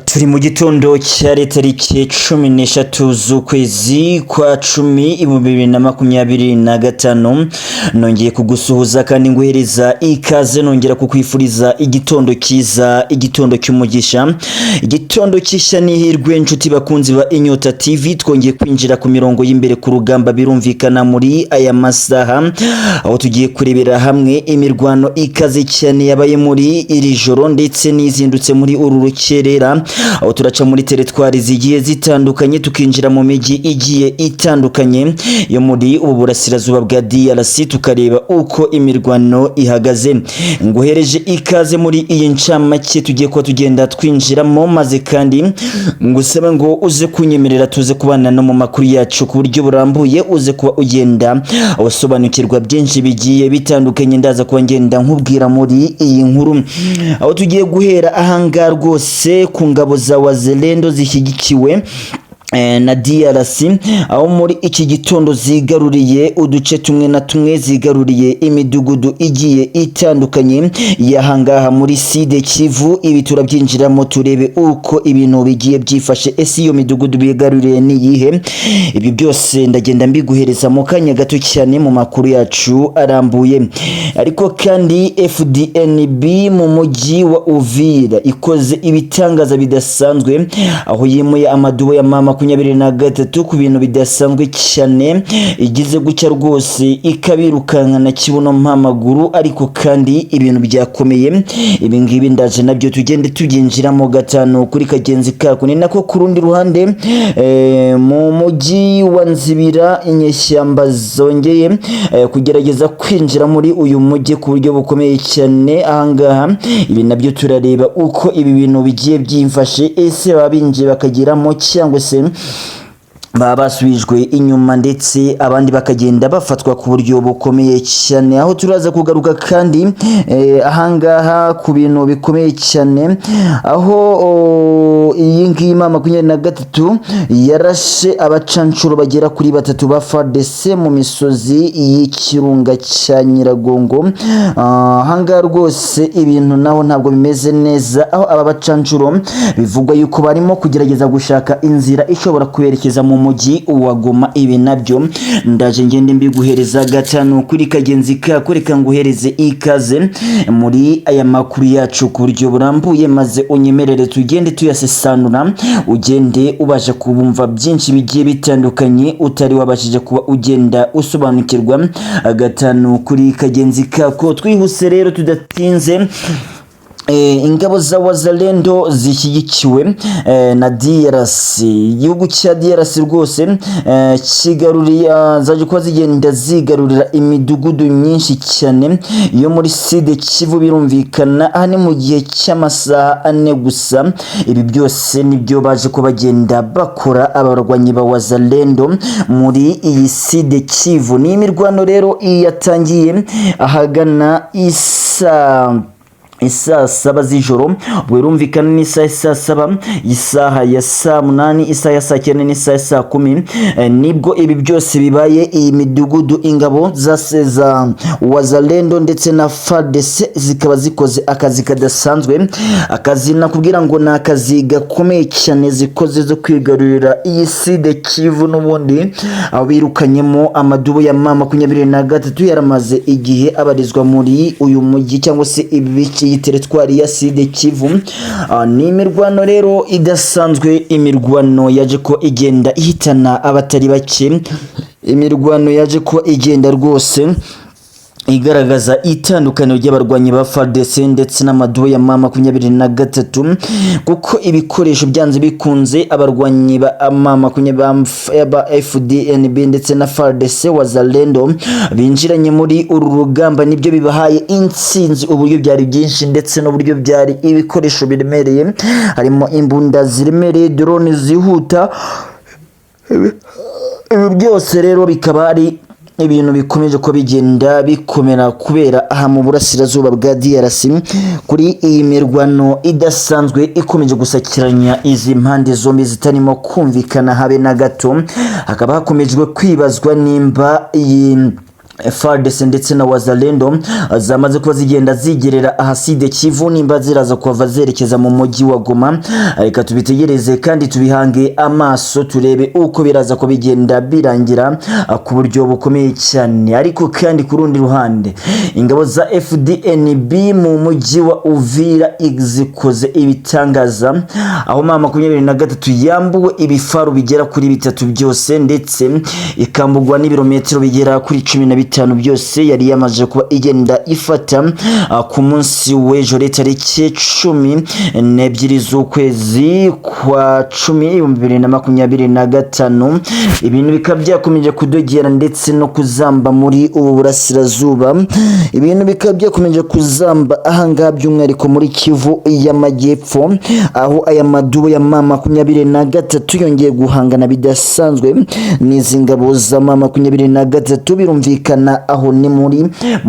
Turi mu gitondo cyari tariki 13 z'ukwezi kwa 10 2025 nongeye kugusuhuza kandi nguhereza ikaze nongera kukwifuriza igitondo kiza, igitondo cy'umugisha, igitondo cy'ishya n'ihirwe inshuti bakunzi ba Inyota TV. Twongeye kwinjira ku mirongo y'imbere ku rugamba birumvikana muri aya masaha, aho tugiye kurebera hamwe imirwano ikaze cyane yabaye muri iri joro ndetse n'izindutse muri uru rukerera, aho turaca muri teritwari zigiye zitandukanye tukinjira mu miji igiye itandukanye yo muri ubu burasirazuba bwa DRC tukareba uko imirwano ihagaze. Nguhereje ikaze muri iyi ncamake tugiye ko tugenda twinjiramo, maze kandi ngusaba ngo uze kunyemerera tuze kubana no mu makuru yacu ku buryo burambuye, uze kuba ugenda usobanukirwa byinshi bigiye bitandukanye. Ndaza kuba ngenda nkubwira muri iyi nkuru, aho tugiye guhera ahanga rwose ku ngabo za Wazalendo zishyigikiwe na DRC, aho muri iki gitondo zigaruriye uduce tumwe na tumwe, zigaruriye imidugudu igiye itandukanye yahangaha muri Sud Kivu. Ibi turabyinjiramo turebe uko ibintu bigiye byifashe, ese iyo midugudu bigaruriye ni yihe? Ibi byose ndagenda mbiguhereza mu kanya gato cyane mu makuru yacu arambuye. Ariko kandi FDNB mu mujyi wa Uvira ikoze ibitangaza bidasanzwe, aho yimuye amadubo ya mama 23 ku bintu bidasanzwe cyane, igize gucya rwose ikabirukanka na kibuno mpamaguru. Ariko kandi ibintu byakomeye, ibi ngibi ndaje nabyo tugende tuginjiramo gatano kuri kagenzi kako. Ni nako ku rundi ruhande mu mujyi wa Nzibira inyeshyamba zongeye kugerageza kwinjira muri uyu mujyi ku buryo bukomeye cyane ahangaha. Ibi nabyo turareba uko ibi bintu bigiye byimfashe, ese babinje bakagiramo cyangwa se basubijwe inyuma ndetse abandi bakagenda bafatwa ku buryo bukomeye cyane. Aho turaza kugaruka kandi ahangaha ku bintu bikomeye cyane, aho iyi ngiyi mama 23 yarashe abacancuro bagera kuri 3 ba FARDC mu misozi y'ikirunga cya Nyiragongo. Ahangaha rwose ibintu naho ntabwo bimeze neza, aho aba bacancuro bivugwa yuko barimo kugerageza gushaka inzira ishobora kuberekeza mu mujyi wa Goma. Ibi nabyo ndaje ngende mbiguhereza gatano kuri kagenzi kako. Reka nguhereze ikaze muri aya makuru yacu ku buryo burambuye, maze unyemerere tugende tuyasesanura, ugende ubasha kubumva byinshi bigiye bitandukanye utari wabashije kuba ugenda usobanukirwa gatano kuri kagenzi kako. Twihuse rero tudatinze, ingabo za Wazalendo zishyigikiwe na DRC, igihugu cya DRC rwose kigaruriye zaje kuba zigenda zigarurira imidugudu myinshi cyane yo muri Sud Kivu. Birumvikana aha ni mu gihe cy'amasaha 4 gusa. Ibi byose nibyo baje ko bagenda bakora abarwanyi ba Wazalendo muri iyi Sud Kivu. Ni imirwano rero yatangiye ahagana isa 7 z'ijoro, birumvikana ni saa 7, isaha ya saa 8, isaha ya saa 9 n'isaha ya saa 10 nibwo ibi byose bibaye. Iyi midugudu ingabo za Wazalendo ndetse na FARDC zikaba zikoze akazi kadasanzwe, akazi nakubwira ngo ni akazi gakomeye cyane zikoze zo kwigarurira iyi Sud Kivu. N'ubundi abo birukanyemo amadubo ya mama 23 yaramaze igihe abarizwa muri uyu mujyi cyangwa se ibice teritwari ya Sud Kivu. Ni imirwano rero idasanzwe, imirwano yaje ko igenda ihitana abatari bake, imirwano yaje ko igenda rwose igaragaza itandukaniro ry'abarwanyi ba FARDC ndetse n'amadubo ya mama 23, kuko ibikoresho byanze bikunze abarwanyi ba mama ba FDNB ndetse na FARDC Wazalendo binjiranye muri uru rugamba nibyo bibahaye intsinzi. Uburyo byari byinshi ndetse n'uburyo byari ibikoresho biremereye, harimo imbunda ziremereye, drone zihuta. Ibi byose rero bikaba ari ibintu bikomeje ko bigenda bikomera kubera aha mu burasirazuba bwa DRC kuri iyi mirwano idasanzwe ikomeje gusakiranya izi mpande zombi zitarimo kumvikana habe na gato. Hakaba hakomejwe kwibazwa nimba iyi FARDC ndetse na Wazalendo zamaze kuba zigenda zigerera ahaside Kivu nimba ziraza kuva zerekeza mu mujyi wa Goma. Reka tubitegereze kandi tubihange amaso turebe uko biraza ko bigenda birangira ku buryo bukomeye cyane. Ariko kandi ku rundi ruhande ingabo za FDNB mu mujyi wa Uvira zikoze ibitangaza aho M23 yambuwe ibifaru bigera kuri 3 byose ndetse ikambugwa n'ibirometero bigera kuri 15 byose yari yamaje kuba igenda ifata ku munsi w'ejo tariki 12 z'ukwezi kwa 10 2025. Ibintu bikaba byakomeje kudogera ndetse no kuzamba muri ubu burasirazuba. Ibintu bikaba byakomeje kuzamba ahangaha by'umwihariko muri Kivu y'Amajyepfo aho aya madubo ya M23 yongeye guhangana bidasanzwe n'izi ngabo za M23 birumvikana aho ni mu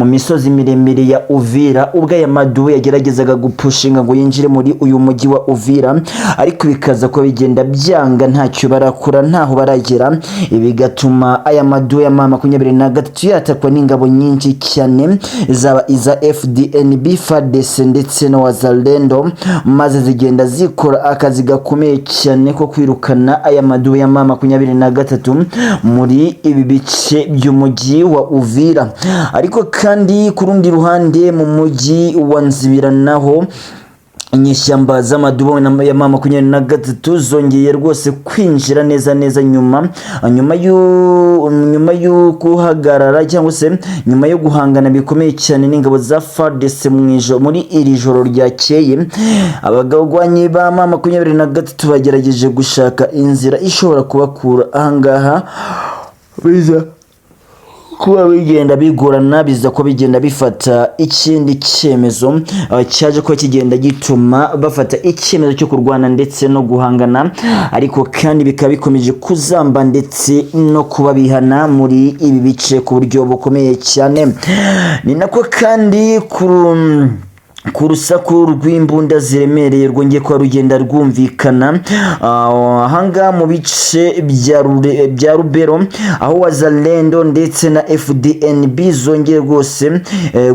misozi miremire ya Uvira ubwo aya madubo yageragezaga gupushinga ngo yinjire muri uyu mujyi wa Uvira ariko bikaza ko bigenda byanga ntacyo barakora ntaho baragera. Bigatuma aya madubo ya M23 yatakwa n'ingabo nyinshi cyane zaba iza FDNB, FARDC ndetse na Wazalendo maze zigenda zikora akazi gakomeye cyane ko kwirukana aya madubo ya M23 muri ibi bice by'umujyi wa Uvira. Ariko kandi ku rundi ruhande mu mujyi wa Nzibira naho inyeshyamba z'amadubo ya M23 zongeye rwose kwinjira neza nyuma yo kuhagarara cyangwa se nyuma yo guhangana bikomeye cyane n'ingabo za FARDC muri iri joro ryakeye. Abagwanyi ba M23 bagerageje gushaka inzira ishobora kubakura ahangaha biza kuba bigenda bigorana, biza ko bigenda bifata ikindi cyemezo cyaje ko kigenda gituma bafata icyemezo cyo kurwana ndetse no guhangana. Ariko kandi bikaba bikomeje kuzamba ndetse no kuba bihana muri ibi bice ku buryo bukomeye cyane. Ni nako kandi ku rusaku rw'imbunda ziremereye rwongeye kwa rugenda rwumvikana ahanga mu bice bya Rubero aho Wazalendo ndetse na FDNB zongeye rwose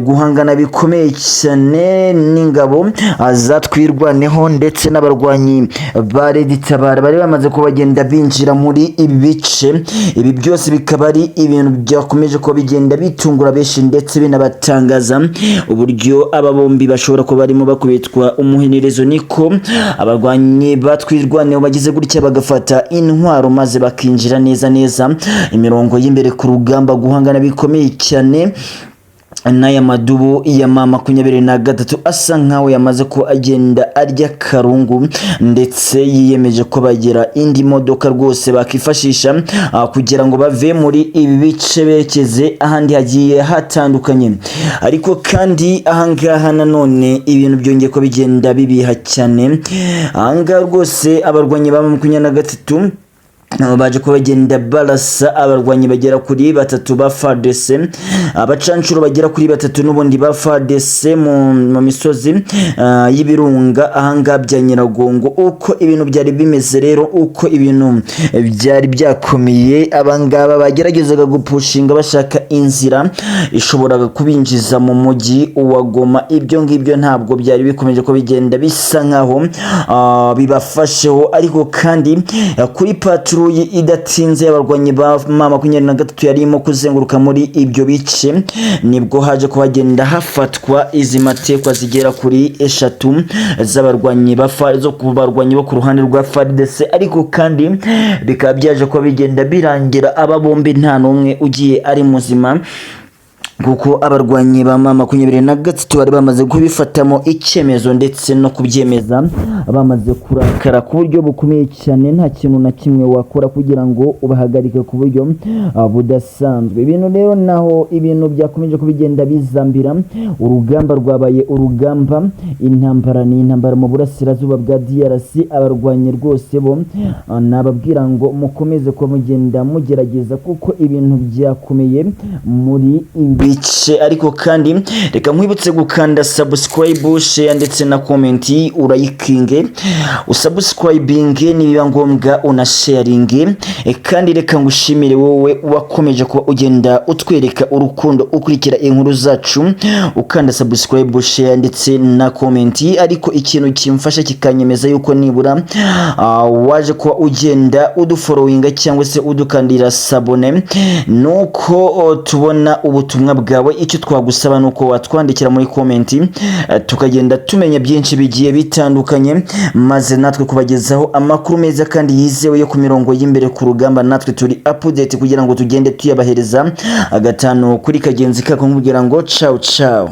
guhangana bikomeye cyane n'ingabo zatwirwaneho ndetse n'abarwanyi ba Reditabara bari bamaze kubagenda binjira muri ibi bice. Ibi byose bikaba ari ibintu byakomeje ko bigenda bitungura benshi ndetse binabatangaza uburyo aba bombi bashobora kuba barimo bakubitwa umuhinirezo. Niko abarwanyi batwirwaneho bagize gutya bagafata intwaro maze bakinjira neza imirongo y'imbere ku rugamba guhangana bikomeye cyane n'aya madubo ya M23 asa nkaho yamaze ko agenda arya karungu ndetse yiyemeje ko bagira indi modoka rwose bakifashisha kugira ngo bave muri ibi bice berekeze ahandi hagiye hatandukanye. Ariko kandi ahangaha nanone ibintu byongeye ko bigenda bibiha cyane. Ahangaha rwose abarwanyi ba M23 baje ko bagenda barasa abarwanyi bagera kuri 3 ba FARDC, abacancuro bagera kuri 3 n'ubundi ba FARDC mu misozi y'ibirunga ahanga bya Nyiragongo. Uko ibintu byari bimeze rero, uko ibintu byari byakomeye, abangaba bageragezaga gupushinga bashaka inzira ishobora kubinjiza mu mujyi wa Goma. Ibyo ngibyo ntabwo byari bikomeje ko bigenda bisa nkaho bibafasheho. Ariko kandi kuri patrouille idatinze abarwanyi ba M23 yarimo kuzenguruka muri ibyo bice nibwo haje kubagenda hafatwa izi matekwa zigera kuri 3 z'abarwanyi zo kubarwanyi bo ku ruhande rwa FARDC. Ariko kandi bikaba byaje ko bigenda birangira aba bombi nta numwe ugiye ari muzima kuko abarwanyi ba M23 bari bamaze kubifatamo icyemezo ndetse no kubyemeza bamaze kurakara ku buryo bukomeye cyane. Nta kintu na kimwe wakora kugira ngo ubahagarike ku buryo budasanzwe. Ibintu rero naho ibintu byakomeje kubigenda bizambira, urugamba rwabaye urugamba, intambara mu burasirazuba bwa DRC. Abarwanyi rwose bo nababwira ngo mukomeze ko mugenda mugerageza kuko ibintu byakomeye muri ibi bice. Ariko kandi reka nkwibutse gukanda subscribe, share ndetse na comment, urayikinge usubscribing nibiba ngombwa unasharing. Kandi reka ngushimire wowe wakomeje kuba ugenda utwereka urukundo ukurikira inkuru zacu ukanda subscribe, share ndetse na comment. Ariko ikintu kimfasha kikanyemeza yuko nibura waje kuba ugenda udufollowinga cyangwa se udukandira sabone, nuko tubona ubutumwa bwawe. Icyo twagusaba nuko watwandikira muri comment, tukagenda tumenya byinshi bigiye bitandukanye, maze natwe kubagezaho amakuru meza kandi yizewe yo ku mirongo y'imbere ku rugamba. Natwe turi update kugira ngo tugende tuyabahereza agatano kuri kagenzi kako, nkubwira ngo ciao ciao.